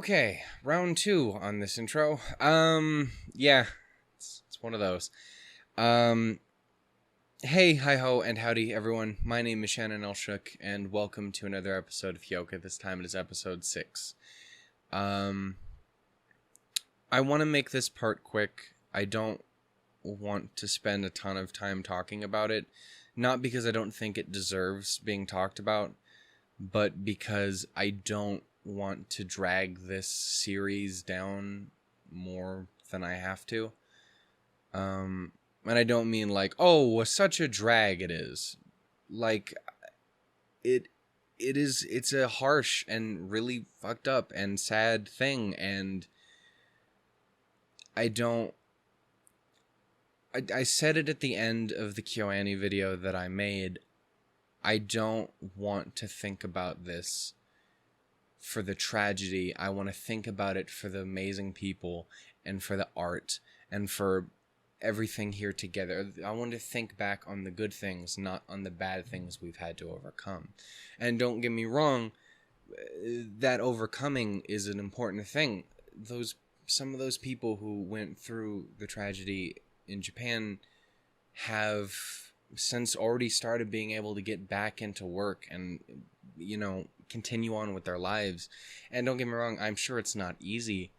Okay, round two on this intro. Yeah, it's one of those. Um, hey, hi-ho, and howdy, everyone. My name is Shannon Elshook, and welcome to another episode of Hyouka. This time it is episode 6. I want to make this part quick. I don't want to spend a ton of time talking about it, not because I don't think it deserves being talked about, but because I don't want to drag this series down more than I have to. And I don't mean like, oh, such a drag it is. Like, it's a harsh and really fucked up and sad thing, and I said it at the end of the KyoAni video that I made. I don't want to think about this for the tragedy. I want to think about it for the amazing people and for the art and for everything here together. I want to think back on the good things, not on the bad things we've had to overcome. And don't get me wrong, that overcoming is an important thing. Some of those people who went through the tragedy in Japan have since already started being able to get back into work and, continue on with their lives. And don't get me wrong, I'm sure it's not easy.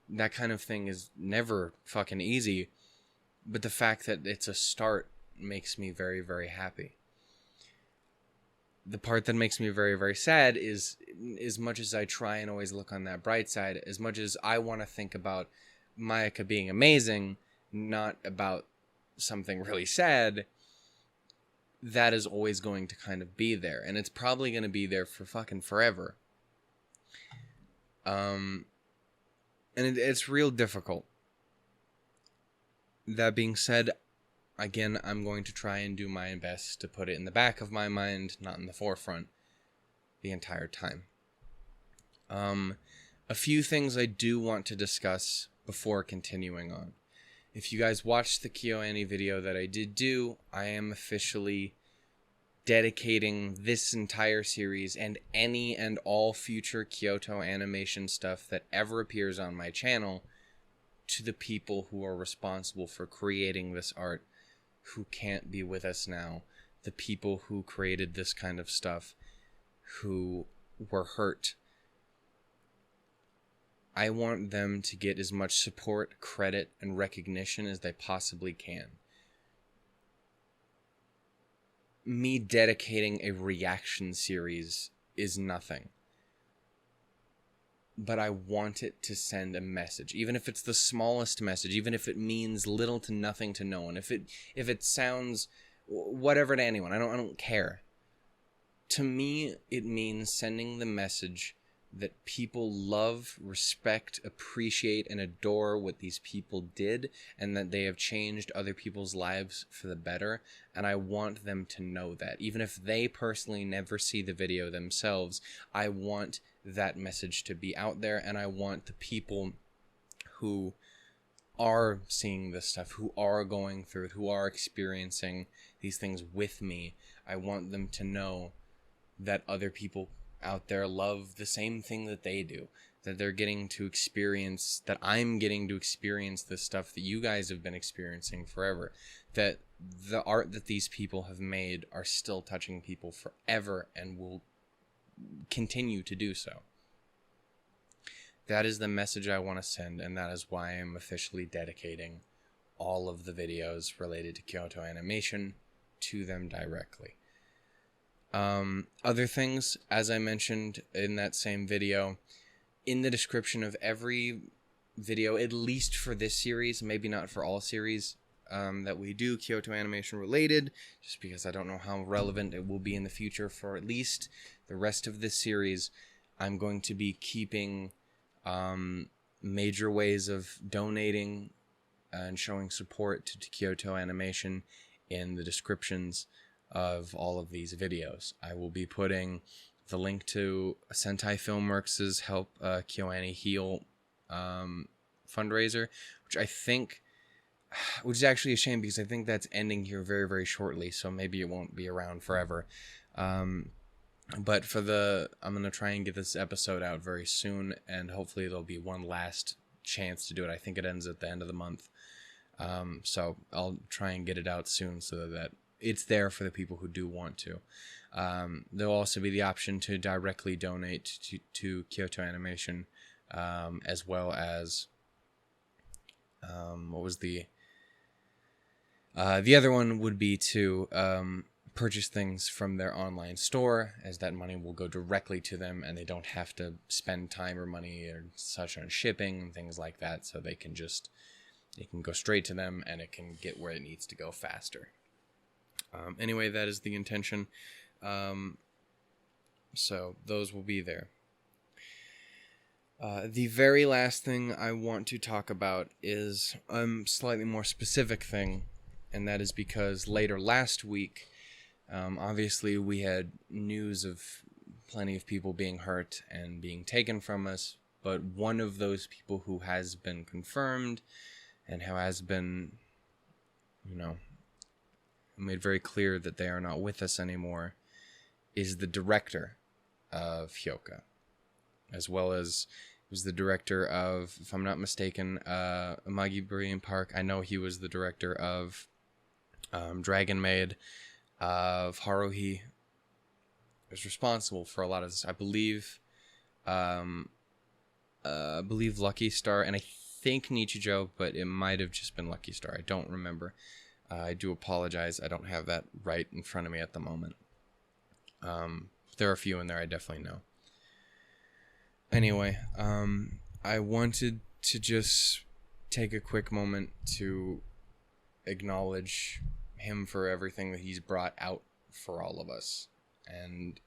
That kind of thing is never fucking easy. But the fact that it's a start makes me very, very happy. The part that makes me very, very sad is, as much as I try and always look on that bright side, as much as I want to think about Mayaka being amazing, not about something really sad, that is always going to kind of be there. And it's probably going to be there for fucking forever. And it's real difficult. That being said, again, I'm going to try and do my best to put it in the back of my mind, not in the forefront, the entire time. A few things I do want to discuss before continuing on. If you guys watched the KyoAni video that I did do, I am officially dedicating this entire series and any and all future Kyoto animation stuff that ever appears on my channel to the people who are responsible for creating this art, who can't be with us now, the people who created this kind of stuff, who were hurt. I want them to get as much support, credit, and recognition as they possibly can. Me dedicating a reaction series is nothing. But I want it to send a message, even if it's the smallest message, even if it means little to nothing to no one, if it sounds whatever to anyone, I don't care. To me, it means sending the message that people love, respect, appreciate, and adore what these people did, and that they have changed other people's lives for the better, and I want them to know that. Even if they personally never see the video themselves, I want that message to be out there, and I want the people who are seeing this stuff, who are going through it, who are experiencing these things with me, I want them to know that other people out there love the same thing that they do, that they're getting to experience, that I'm getting to experience the stuff that you guys have been experiencing forever, that the art that these people have made are still touching people forever and will continue to do so. That is the message I want to send, and that is why I'm officially dedicating all of the videos related to Kyoto animation to them directly. Other things, as I mentioned in that same video, in the description of every video, at least for this series, maybe not for all series that we do Kyoto animation related, just because I don't know how relevant it will be in the future. For at least the rest of this series, I'm going to be keeping major ways of donating and showing support to Kyoto animation in the descriptions of all of these videos. I will be putting the link to Sentai Filmworks' Help KyoAni Heal fundraiser, which is actually a shame because I think that's ending here very, very shortly, so maybe it won't be around forever. But I'm going to try and get this episode out very soon, and hopefully there'll be one last chance to do it. I think it ends at the end of the month. So I'll try and get it out soon so that it's there for the people who do want to. There'll also be the option to directly donate to Kyoto Animation, as well as what was the other one would be to purchase things from their online store, as that money will go directly to them and they don't have to spend time or money or such on shipping and things like that. So it can go straight to them and it can get where it needs to go faster. Anyway, that is the intention. So those will be there. The very last thing I want to talk about is a slightly more specific thing, and that is because later last week, obviously we had news of plenty of people being hurt and being taken from us, but one of those people who has been confirmed and who has been, made very clear that they are not with us anymore is the director of Hyouka, as well as was the director of, if I'm not mistaken, Amagi Park. I know he was the director of Dragon Maid, of Haruhi. Was responsible for a lot of this. I believe Lucky Star, and I think Nichijou, but it might have just been Lucky Star. I don't remember. I do apologize. I don't have that right in front of me at the moment. There are a few in there I definitely know. Anyway, I wanted to just take a quick moment to acknowledge him for everything that he's brought out for all of us. And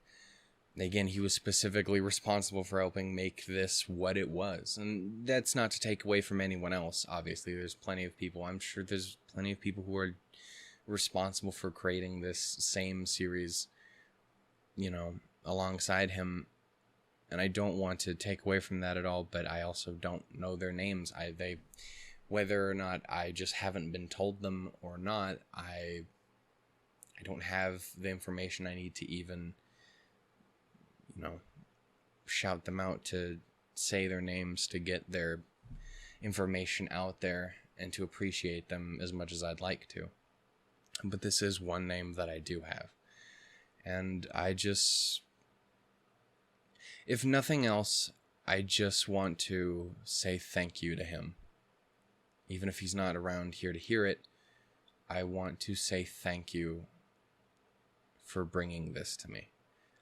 again, he was specifically responsible for helping make this what it was. And that's not to take away from anyone else, obviously. There's plenty of people. I'm sure there's plenty of people who are responsible for creating this same series, alongside him. And I don't want to take away from that at all, but I also don't know their names. Whether or not I just haven't been told them or not, I don't have the information I need to even, shout them out, to say their names, to get their information out there, and to appreciate them as much as I'd like to. But this is one name that I do have. And if nothing else, I just want to say thank you to him. Even if he's not around here to hear it, I want to say thank you for bringing this to me.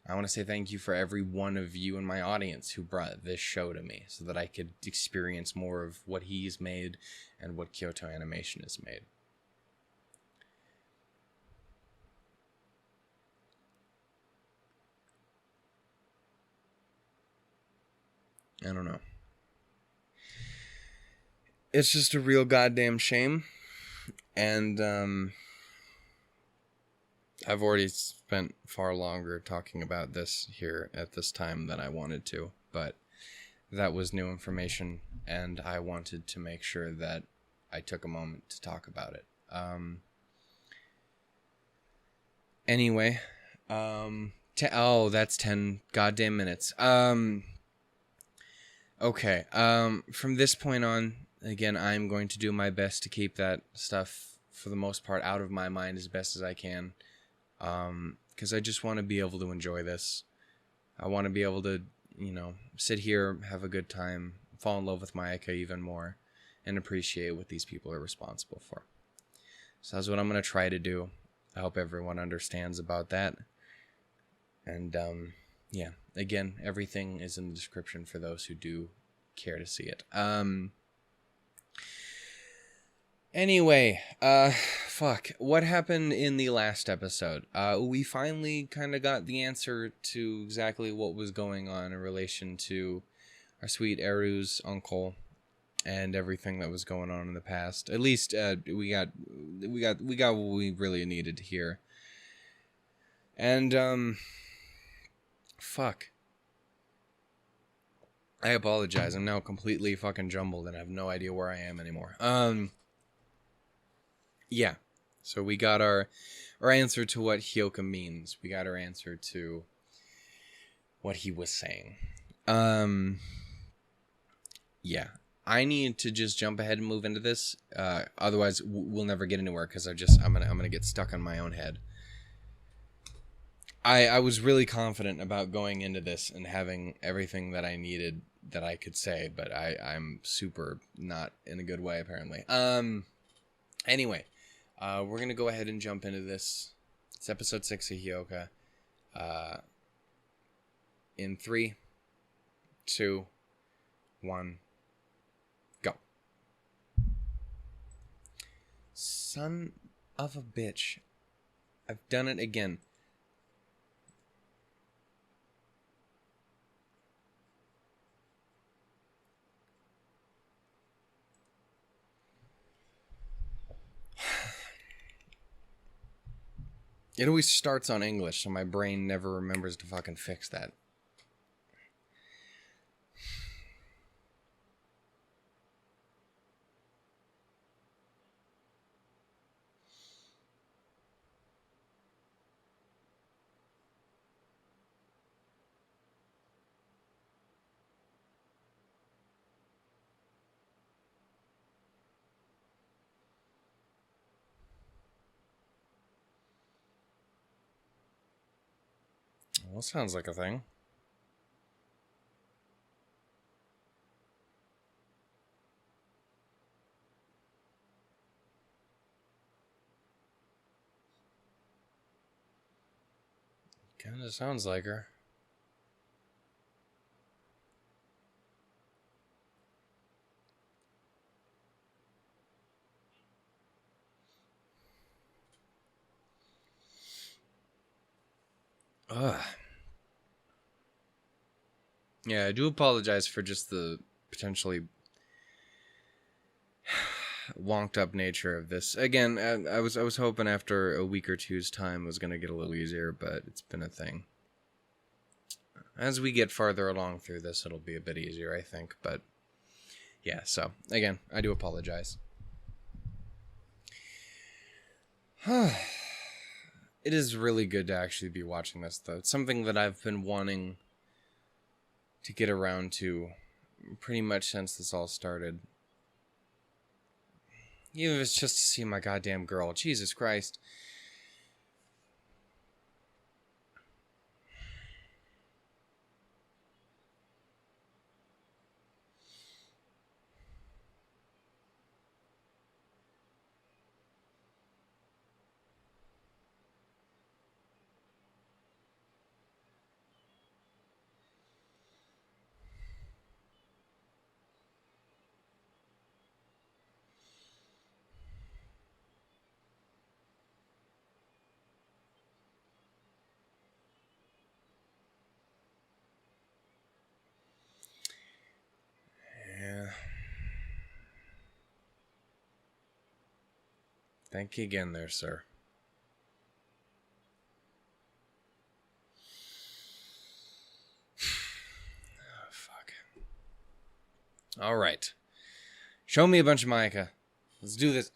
I want to say thank you for every one of you in my audience who brought this show to me so that I could experience more of what he's made and what Kyoto Animation has made. I don't know. It's just a real goddamn shame. And I've already spent far longer talking about this here at this time than I wanted to. But that was new information, and I wanted to make sure that I took a moment to talk about it. Anyway, that's 10 goddamn minutes. Okay, from this point on, again, I'm going to do my best to keep that stuff, for the most part, out of my mind as best as I can, because I just want to be able to enjoy this. I want to be able to, sit here, have a good time, fall in love with Mayaka even more, and appreciate what these people are responsible for. So that's what I'm going to try to do. I hope everyone understands about that. And, yeah, again, everything is in the description for those who do care to see it. Anyway, fuck. What happened in the last episode? We finally kind of got the answer to exactly what was going on in relation to our sweet Eru's uncle and everything that was going on in the past. At least, we got what we really needed to hear. And, fuck. I apologize. I'm now completely fucking jumbled and I have no idea where I am anymore. Yeah. So we got our answer to what Hyouka means. We got our answer to what he was saying. Yeah. I need to just jump ahead and move into this. Otherwise, we'll never get anywhere because I'm gonna get stuck on my own head. I was really confident about going into this and having everything that I needed that I could say, but I'm super not in a good way apparently. Anyway, we're gonna go ahead and jump into this. It's episode 6 of Hyouka. In 3, 2, 1, go. Son of a bitch. I've done it again. It always starts on English, so my brain never remembers to fucking fix that. Well, sounds like a thing. Kinda sounds like her. Ugh. Yeah, I do apologize for just the potentially wonked up nature of this. Again, I was hoping after a week or two's time it was going to get a little easier, but it's been a thing. As we get farther along through this, it'll be a bit easier, I think. But yeah, so again, I do apologize. It is really good to actually be watching this, though. It's something that I've been wanting to get around to pretty much since this all started. Even if it's just to see my goddamn girl. Jesus Christ. Yeah. Thank you again there, sir. Oh, fuck. Alright. Show me a bunch of Mayaka. Let's do this.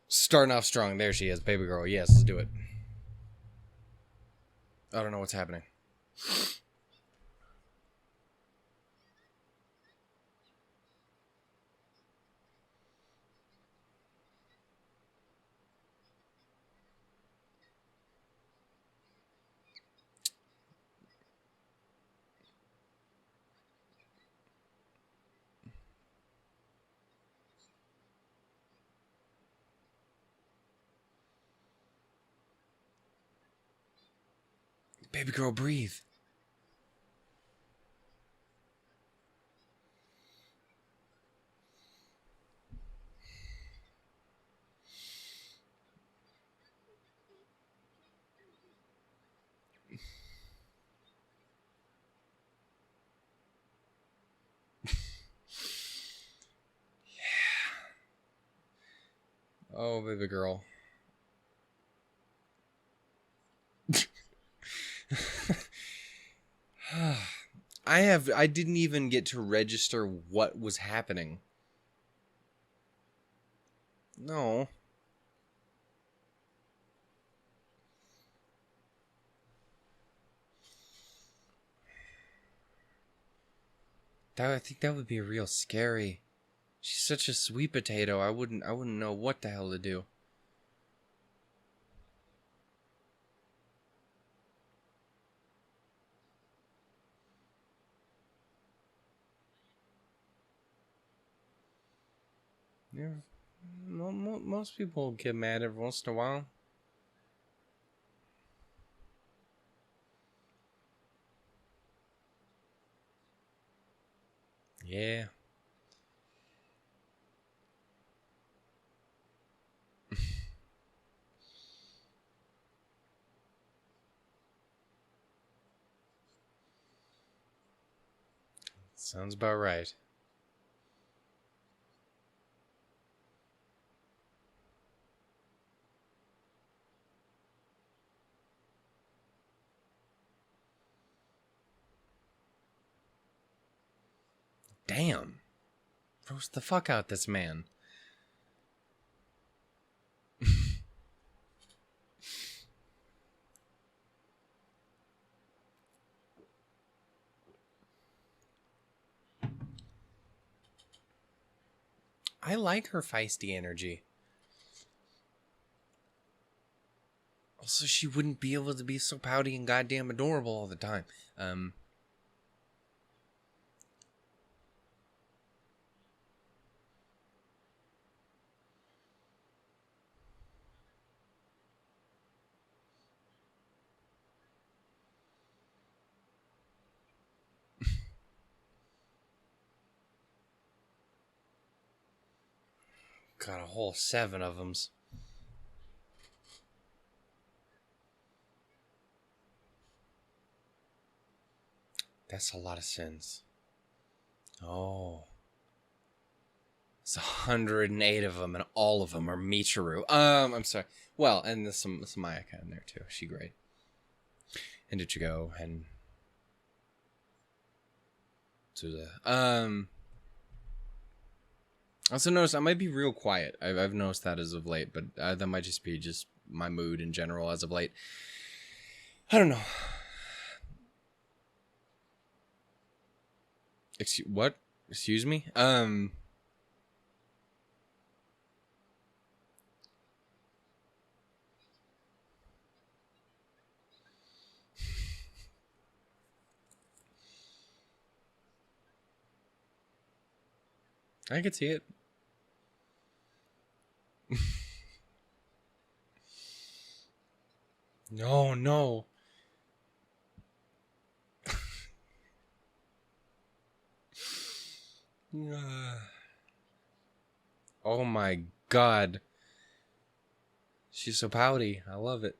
Starting off strong. There she is, baby girl. Yes, let's do it. I don't know what's happening. Baby girl, breathe. Oh, baby girl. I didn't even get to register what was happening. No. I think that would be real scary. She's such a sweet potato. I wouldn't know what the hell to do. Yeah. Most people get mad every once in a while. Yeah. Sounds about right. Damn. Roast the fuck out this man. I like her feisty energy. Also, she wouldn't be able to be so pouty and goddamn adorable all the time. Got a whole 7 of them. That's a lot of sins. Oh. It's 108 of them, and all of them are Michiru. I'm sorry. Well, and there's some Mayaka in there, too. She great. And Ichigo, and Suza. Also noticed I might be real quiet. I've noticed that as of late, but that might just be just my mood in general as of late. I don't know. What? Excuse me? I could see it. No. Oh my god. She's so pouty. I love it.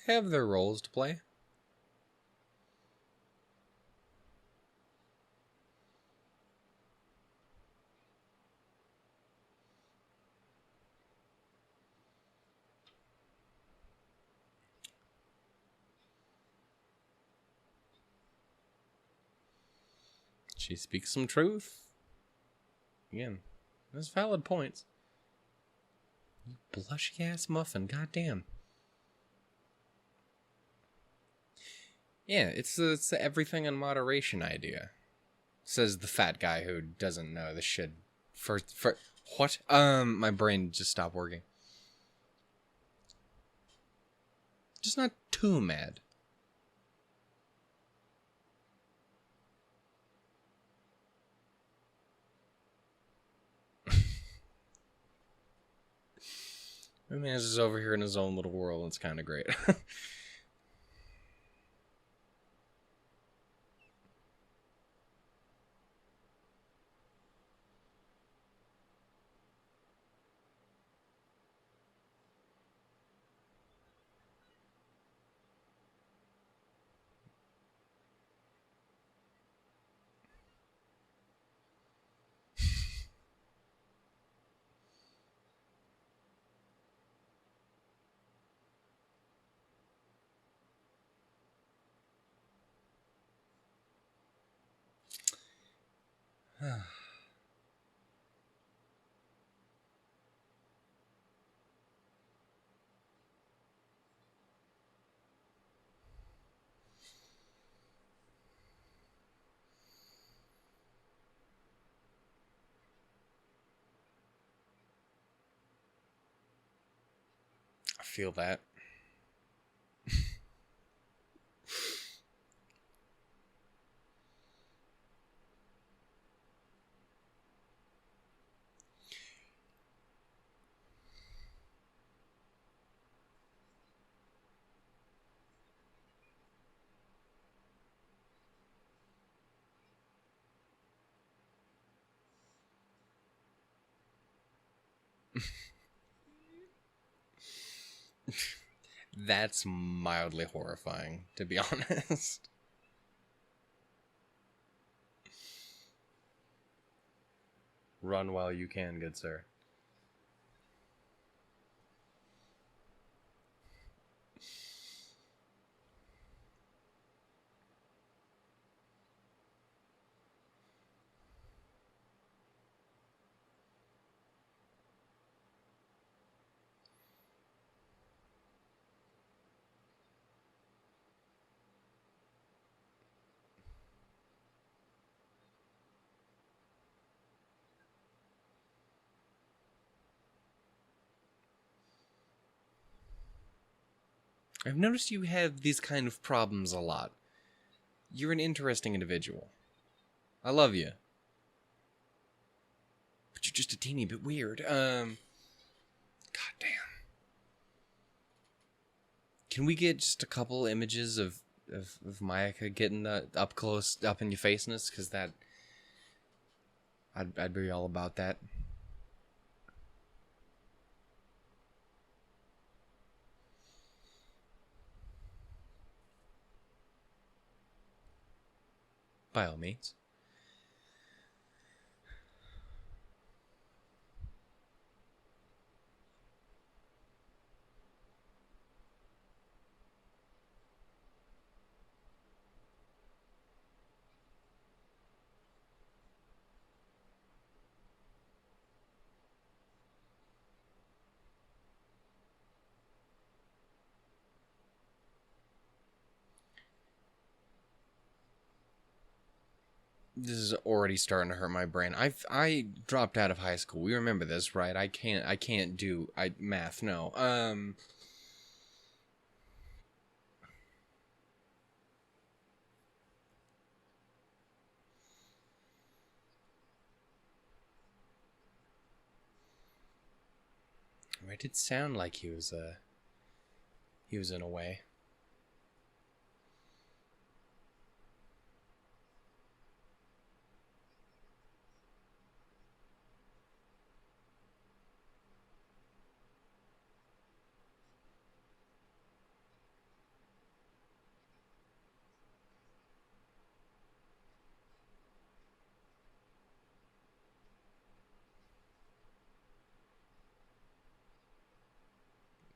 Have their roles to play. She speaks some truth. Again, that's valid points. You blushy ass muffin, goddamn. Yeah, it's the everything in moderation idea. Says the fat guy who doesn't know the shit. For what? My brain just stopped working. Just not too mad. My man's just over here in his own little world, and it's kind of great. I feel that. That's mildly horrifying, to be honest. Run while you can, good sir. I've noticed you have these kind of problems a lot. You're an interesting individual. I love you. But you're just a teeny bit weird. God damn. Can we get just a couple images of Mayaka getting the up close, up in your faceness? Because that... I'd be all about that. By all means. This is already starting to hurt my brain. I dropped out of high school. We remember this, right? I can't do math. No. It did sound like he was in a way.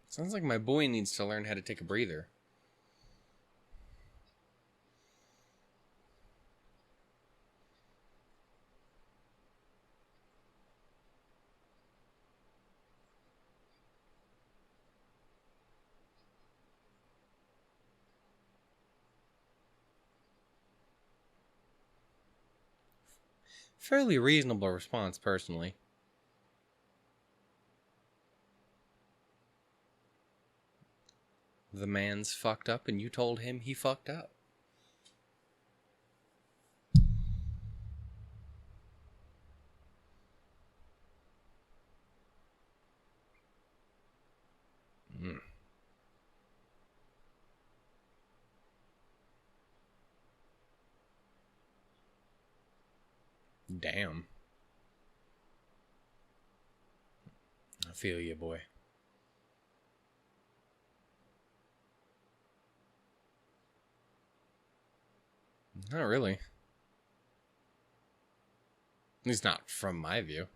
Sounds like my boy needs to learn how to take a breather. Fairly reasonable response, personally. The man's fucked up and you told him he fucked up. Mm. Damn. I feel you, boy. Not really. At least not from my view.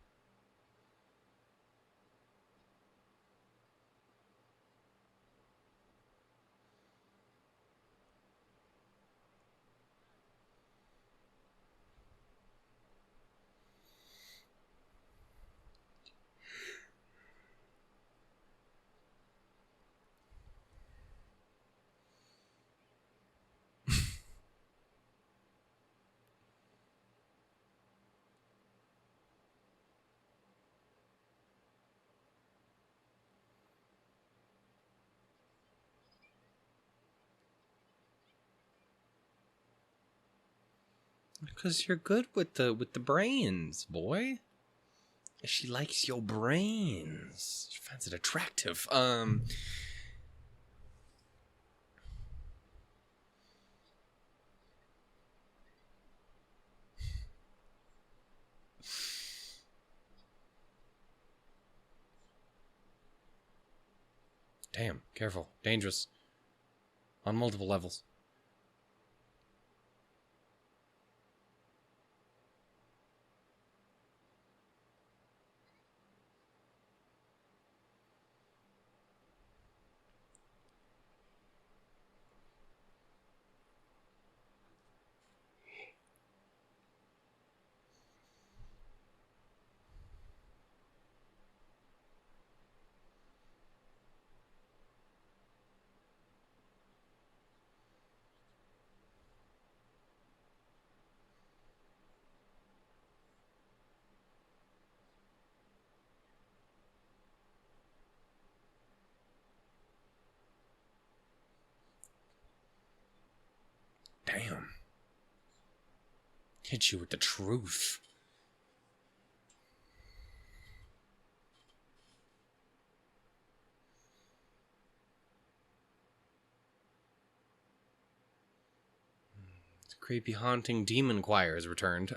Because you're good with the brains, boy. She likes your brains. She finds it attractive. Damn, careful. Dangerous. On multiple levels. Damn. Hit you with the truth. Creepy haunting demon choir has returned.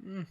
Mm.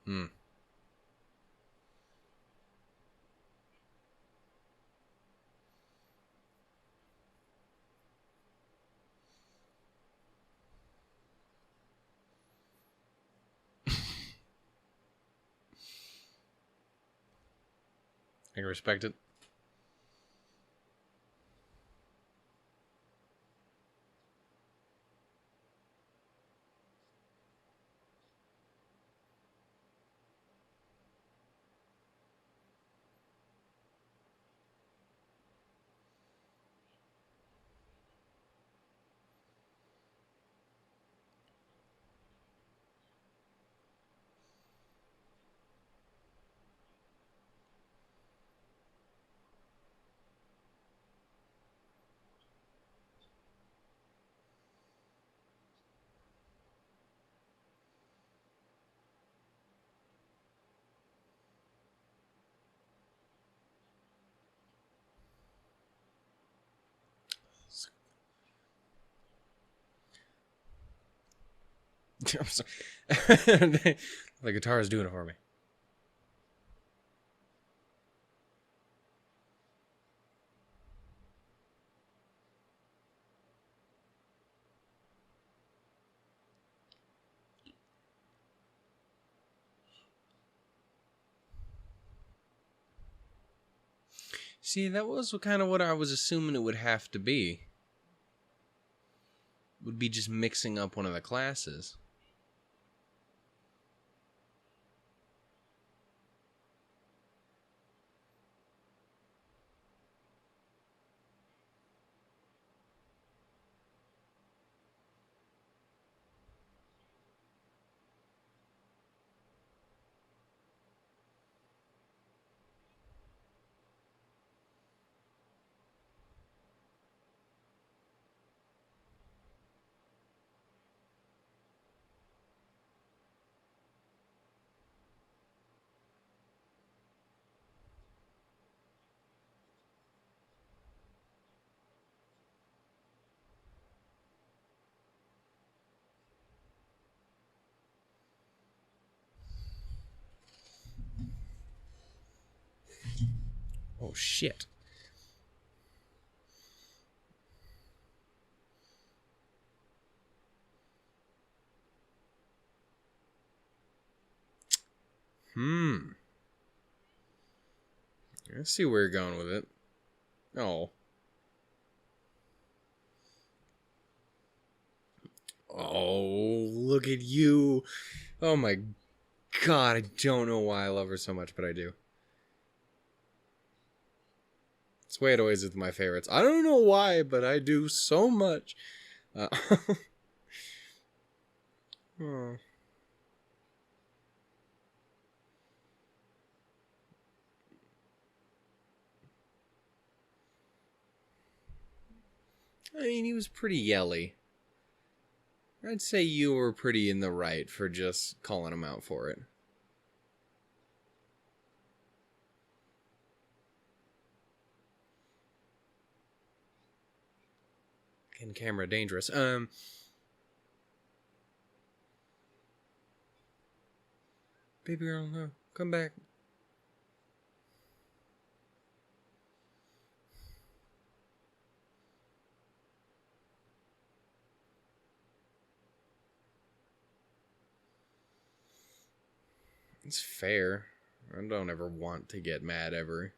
Hmm. I can respect it. I'm sorry. The guitar is doing it for me. See, that was kind of what I was assuming it would have to be. would be just mixing up one of the classes. Oh, shit. I see where you're going with it. Oh. Oh, look at you. Oh my god, I don't know why I love her so much, but I do. It's the way it always is with my favorites. I don't know why, but I do so much. Oh. I mean, he was pretty yelly. I'd say you were pretty in the right for just calling him out for it. In camera dangerous. Baby girl, no. Come back. It's fair. I don't ever want to get mad ever.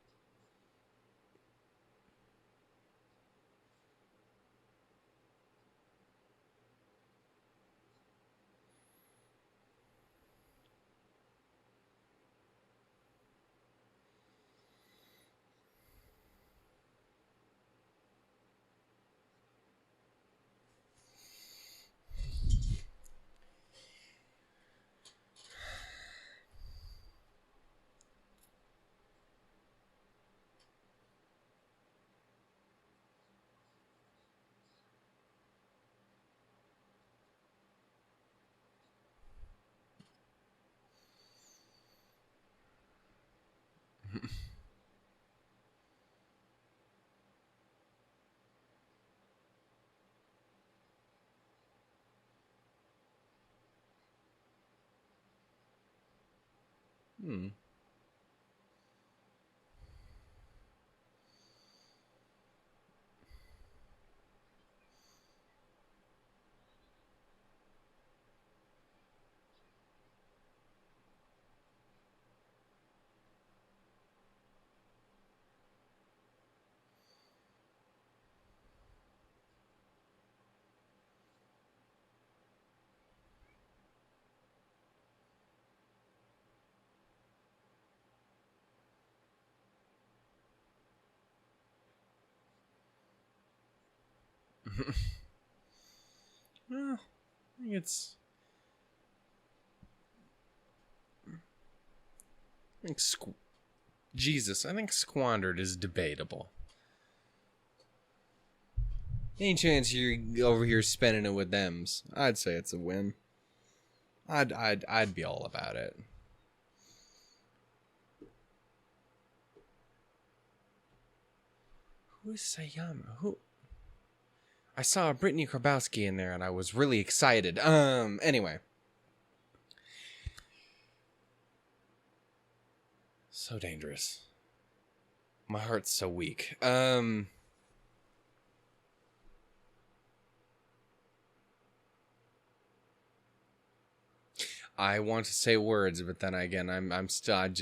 Hmm. Well, I think it's... Jesus, I think squandered is debatable. Any chance you're over here spending it with thems? I'd say it's a win. I'd be all about it. Who is Sayama? Who? I saw Brittany Karbowski in there and I was really excited. Anyway. So dangerous. My heart's so weak. I want to say words, but then again, I'm stuck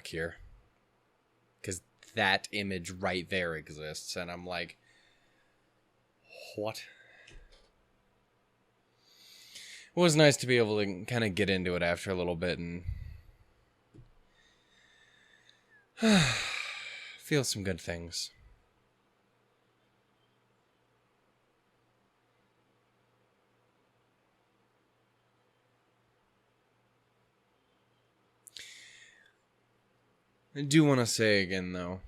here. Because that image right there exists, and I'm like, what? was nice to be able to kind of get into it after a little bit and feel some good things. I do want to say again, though,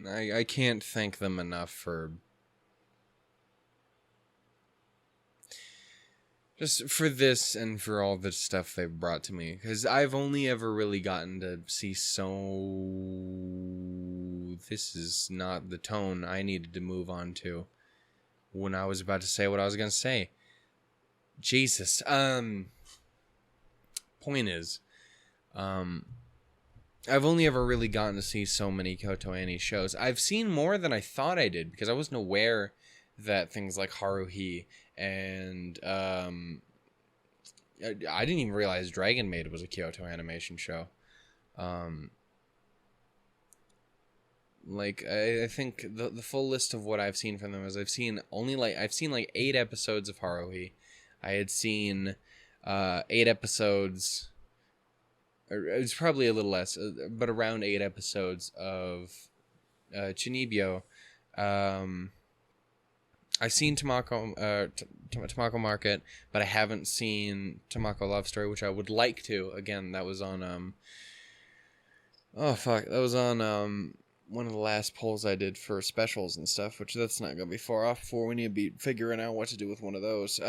I can't thank them enough for just for this and for all the stuff they've brought to me. Because I've only ever really gotten to see This is not the tone I needed to move on to when I was about to say what I was going to say. Jesus. Point is, I've only ever really gotten to see so many Kyoto Annie shows. I've seen more than I thought I did because I wasn't aware that things like Haruhi and I didn't even realize Dragon Maid was a Kyoto animation show. I think the full list of what I've seen from them is I've seen 8 episodes of Haruhi. I had seen 8 episodes. It was probably a little less, but around 8 episodes of Chunibyo. I've seen Tamako Market, but I haven't seen Tamako Love Story, which I would like to. Again, that was on that was on one of the last polls I did for specials and stuff, which that's not gonna be far off before we need to be figuring out what to do with one of those.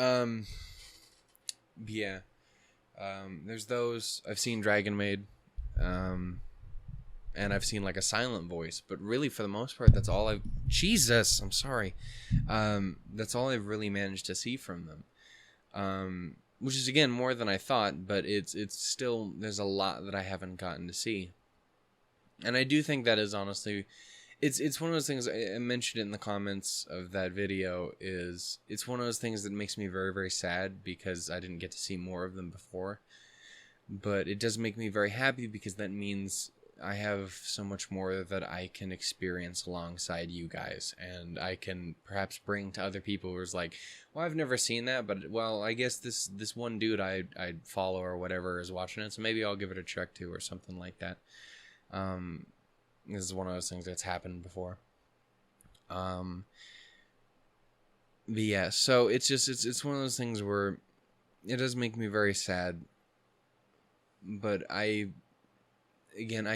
Yeah. There's those. I've seen Dragon Maid, and I've seen like a silent voice, but really for the most part, that's all I've. Jesus, I'm sorry. That's all I've really managed to see from them. Which is again more than I thought, but it's still there's a lot that I haven't gotten to see, and I do think that is honestly. It's one of those things I mentioned it in the comments of that video. It's one of those things that makes me very, very sad because I didn't get to see more of them before. But it does make me very happy because that means I have so much more that I can experience alongside you guys, and I can perhaps bring to other people who's like, well, I've never seen that, but well, I guess this one dude I follow or whatever is watching it, so maybe I'll give it a check too or something like that. This is one of those things that's happened before. But yeah, so it's one of those things where it does make me very sad. But I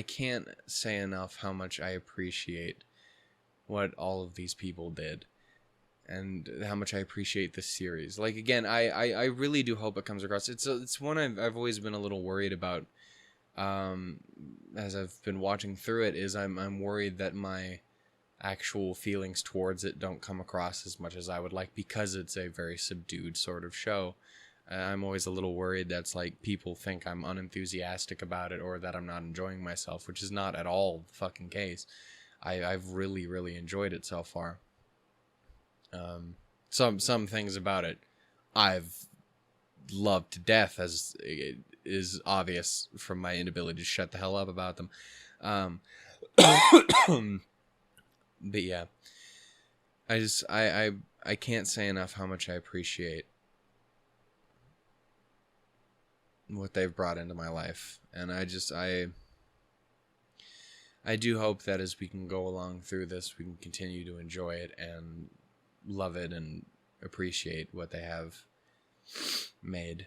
can't say enough how much I appreciate what all of these people did. And how much I appreciate this series. Like, again, I really do hope it comes across. It's one I've always been a little worried about. As I've been watching through it, is I'm worried that my actual feelings towards it don't come across as much as I would like because it's a very subdued sort of show. I'm always a little worried that's like people think I'm unenthusiastic about it or that I'm not enjoying myself, which is not at all the fucking case. I've really, really enjoyed it so far. Some things about it I've loved to death, as it is obvious from my inability to shut the hell up about them. But yeah, I can't say enough how much I appreciate what they've brought into my life, and I do hope that as we can go along through this, we can continue to enjoy it and love it and appreciate what they have made.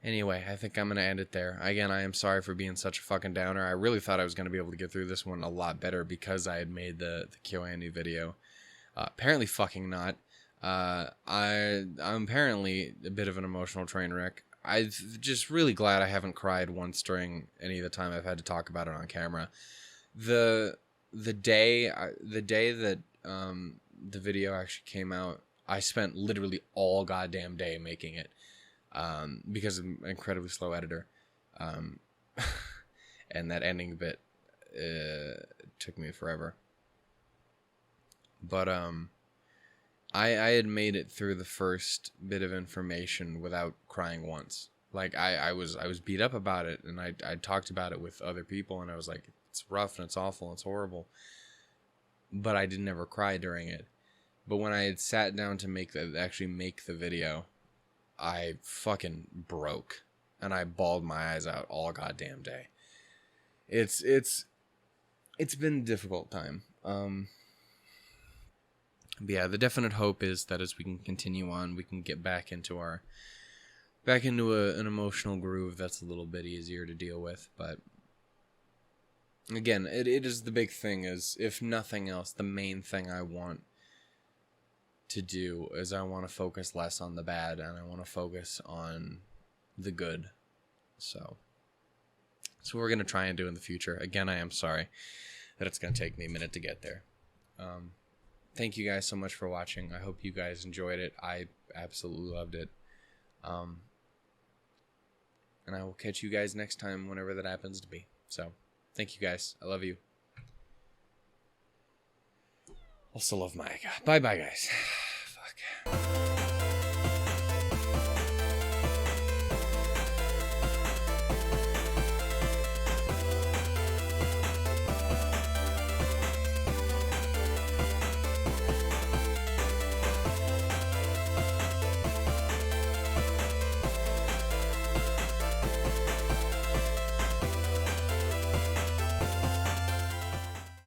Anyway, I think I'm going to end it there. Again, I am sorry for being such a fucking downer. I really thought I was going to be able to get through this one a lot better because I had made the KyoAni video. Apparently fucking not. I'm apparently a bit of an emotional train wreck. I'm just really glad I haven't cried once during any of the time I've had to talk about it on camera. The day that the video actually came out, I spent literally all goddamn day making it. Because I'm an incredibly slow editor. And that ending bit took me forever. But I had made it through the first bit of information without crying once. Like I was beat up about it, and I talked about it with other people, and I was like, it's rough and it's awful and it's horrible. but I didn't ever cry during it. But when I had sat down to actually make the video, I fucking broke. And I bawled my eyes out all goddamn day. It's been a difficult time. But yeah, the definite hope is that as we can continue on, we can get back into an emotional groove that's a little bit easier to deal with. But again, it is the big thing is, if nothing else, the main thing I want to do is I want to focus less on the bad and I want to focus on the good. So that's what we're going to try and do in the future. Again, I am sorry that it's going to take me a minute to get there. Thank you guys so much for watching. I hope you guys enjoyed it. I absolutely loved it. And I will catch you guys next time, whenever that happens to be. So, thank you guys. I love you. Also love Mayaka. Bye-bye, guys. Fuck.